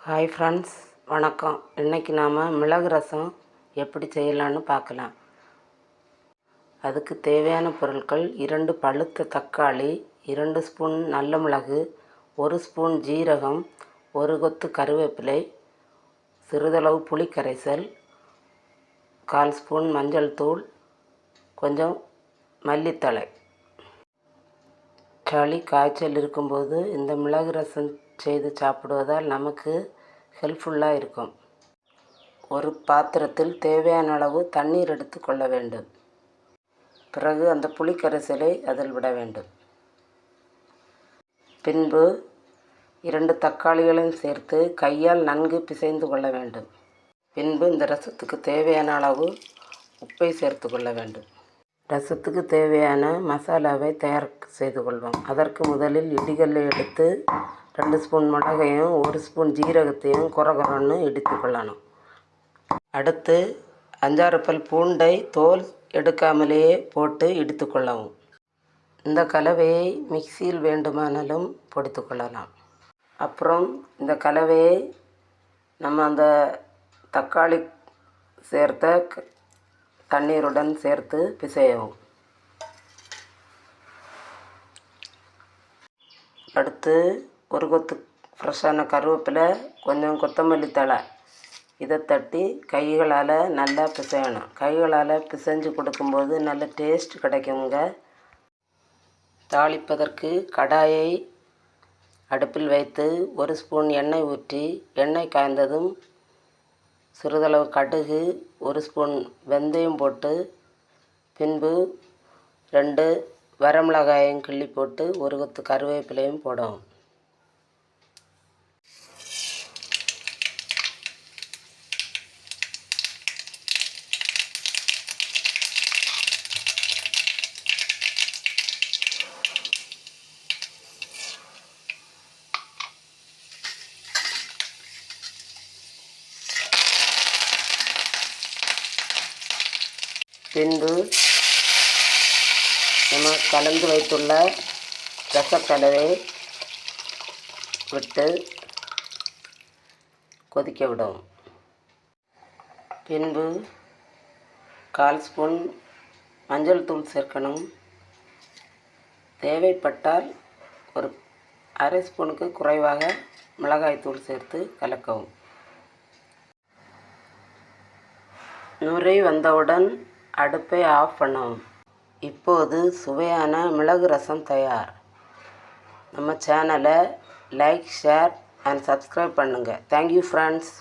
Hi friends, வணக்கம். இன்றைக்கி நாம் மிளகு ரசம் எப்படி செய்யலான்னு பார்க்கலாம். அதுக்கு தேவையான பொருட்கள்: 2 பழுத்த தக்காளி, 2 ஸ்பூன் நல்ல மிளகு, 1 ஸ்பூன் ஜீரகம், 1 கொத்து கருவேப்பிலை, சிறிதளவு புளி கரைசல், 1/4 ஸ்பூன் மஞ்சள் தூள், கொஞ்சம் மல்லித்தழை. சளி காய்ச்சல் இருக்கும்போது இந்த மிளகு ரசம் செய்து சாப்பிடுவதால் நமக்கு ஹெல்ப்ஃபுல்லாக இருக்கும். ஒரு பாத்திரத்தில் தேவையான அளவு தண்ணீர் எடுத்து கொள்ள வேண்டும். பிறகு அந்த புளிக்கரைசலை அதில் விட வேண்டும். பின்பு 2 தக்காளிகளையும் சேர்த்து கையால் நன்கு பிசைந்து கொள்ள வேண்டும். பின்பு இந்த ரசத்துக்கு தேவையான அளவு உப்பை சேர்த்து கொள்ள வேண்டும். ரசத்துக்கு தேவையான மசாலாவை தயார் செய்து கொள்வோம். அதற்கு முதலில் இடிகல்லை எடுத்து 2 ஸ்பூன் மிளகையும் 1 ஸ்பூன் ஜீரகத்தையும் கொரகொரன்னு இடித்து கொள்ளணும். அடுத்து 5-6 பல் பூண்டை தோல் எடுக்காமலேயே போட்டு இடித்து கொள்ளவும். இந்த கலவையை மிக்சியில் வேண்டுமானாலும் பொடித்து கொள்ளலாம். அப்புறம் இந்த கலவையை நம்ம அந்த தக்காளி சேர்த்த தண்ணீருடன் சேர்த்து பிசையவும். அடுத்து 1 கொத்து ஃப்ரெஷ்ஷான கருவேப்பிலை, கொஞ்சம் கொத்தமல்லி தழை, இதை தட்டி கைகளால் நல்லா பிசையணும். கைகளால் பிசைஞ்சு கொடுக்கும்போது நல்ல டேஸ்ட் கிடைக்குங்க. தாளிப்பதற்கு கடாயை அடுப்பில் வைத்து 1 ஸ்பூன் எண்ணெய் ஊற்றி, எண்ணெய் காய்ந்ததும் சிறிதளவு கடுகு, 1 ஸ்பூன் வெந்தயம் போட்டு, பின்பு 2 வரமிளகாயும் கிள்ளி போட்டு 1 கொத்து கருவேப்பிலையும் போடவும். பின்பு நம்ம கலந்து வைத்துள்ள ரசக்கலவை விட்டு கொதிக்க விடவும். பின்பு 1/4 ஸ்பூன் மஞ்சள் தூள் சேர்க்கணும். தேவைப்பட்டால் ஒரு 1/2 ஸ்பூனுக்கு குறைவாக மிளகாய் தூள் சேர்த்து கலக்கவும். நுரை வந்தவுடன் அடுப்பை ஆஃப் பண்ணவும். இப்போது சுவையான மிளகு ரசம் தயார். நம்ம சேனலை லைக், ஷேர் அண்ட் சப்ஸ்கிரைப் பண்ணுங்கள். Thank you friends.